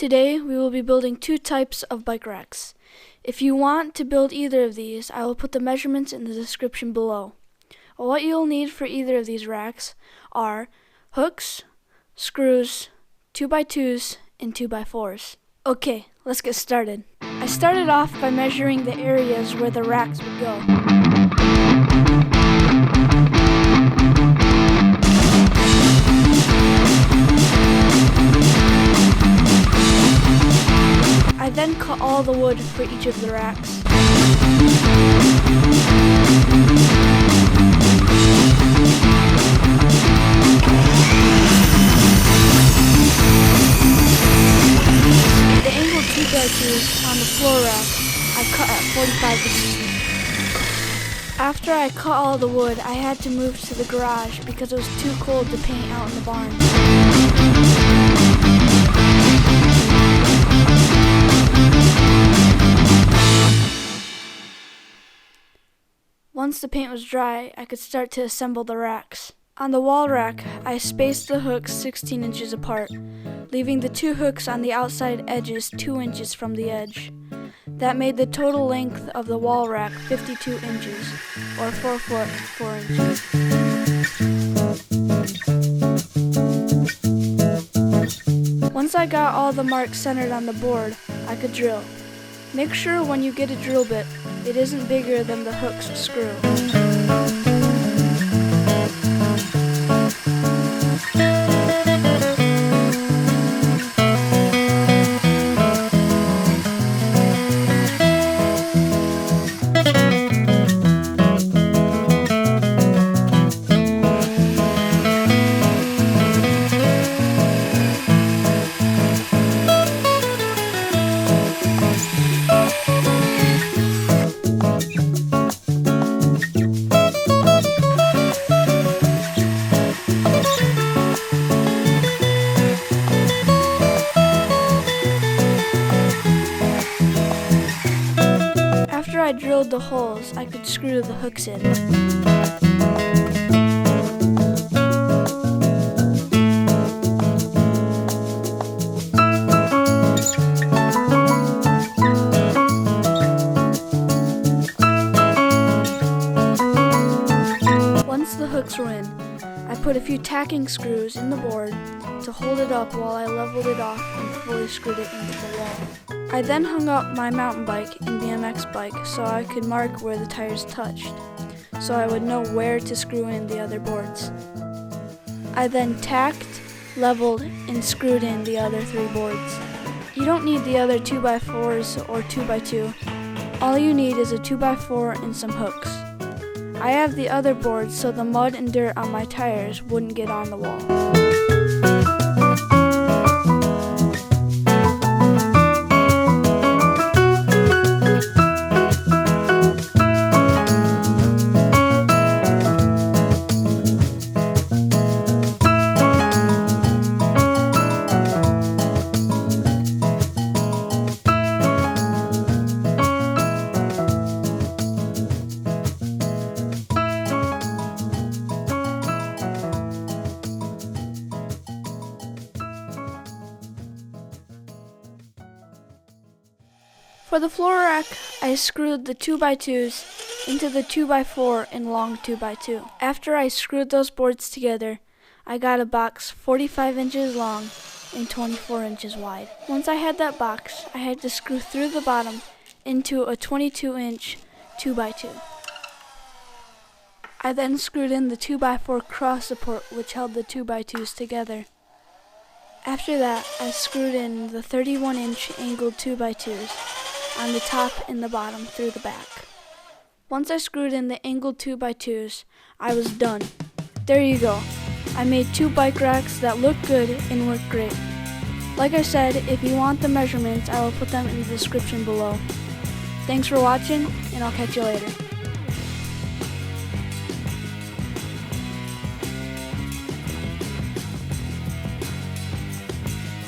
Today we will be building two types of bike racks. If you want to build either of these, I will put the measurements in the description below. What you'll need for either of these racks are hooks, screws, 2x2s, and 2x4s. Okay, let's get started. I started off by measuring the areas where the racks would go. I then cut all the wood for each of the racks. The angled 2x2s on the floor rack I cut at 45 degrees. After I cut all the wood, I had to move to the garage because it was too cold to paint out in the barn. Once the paint was dry, I could start to assemble the racks. On the wall rack, I spaced the hooks 16 inches apart, leaving the two hooks on the outside edges 2 inches from the edge. That made the total length of the wall rack 52 inches, or 4 foot 4 inches. Once I got all the marks centered on the board, I could drill. Make sure when you get a drill bit, it isn't bigger than the hook's screw. After I drilled the holes, I could screw the hooks in. Once the hooks were in, I put a few tacking screws in the board to hold it up while I leveled it off and fully screwed it into the wall. I then hung up my mountain bike and BMX bike so I could mark where the tires touched, so I would know where to screw in the other boards. I then tacked, leveled, and screwed in the other 3 boards. You don't need the other 2x4s or 2x2. All you need is a 2x4 and some hooks. I have the other boards so the mud and dirt on my tires wouldn't get on the wall. For the floor rack, I screwed the 2x2s into the 2x4 and long 2x2. After I screwed those boards together, I got a box 45 inches long and 24 inches wide. Once I had that box, I had to screw through the bottom into a 22-inch 2x2. I then screwed in the 2x4 cross support which held the 2x2s together. After that, I screwed in the 31-inch angled 2x2s on the top and the bottom through the back. Once I screwed in the angled 2x2s, I was done. There you go. I made 2 bike racks that look good and work great. Like I said, if you want the measurements, I will put them in the description below. Thanks for watching, and I'll catch you later.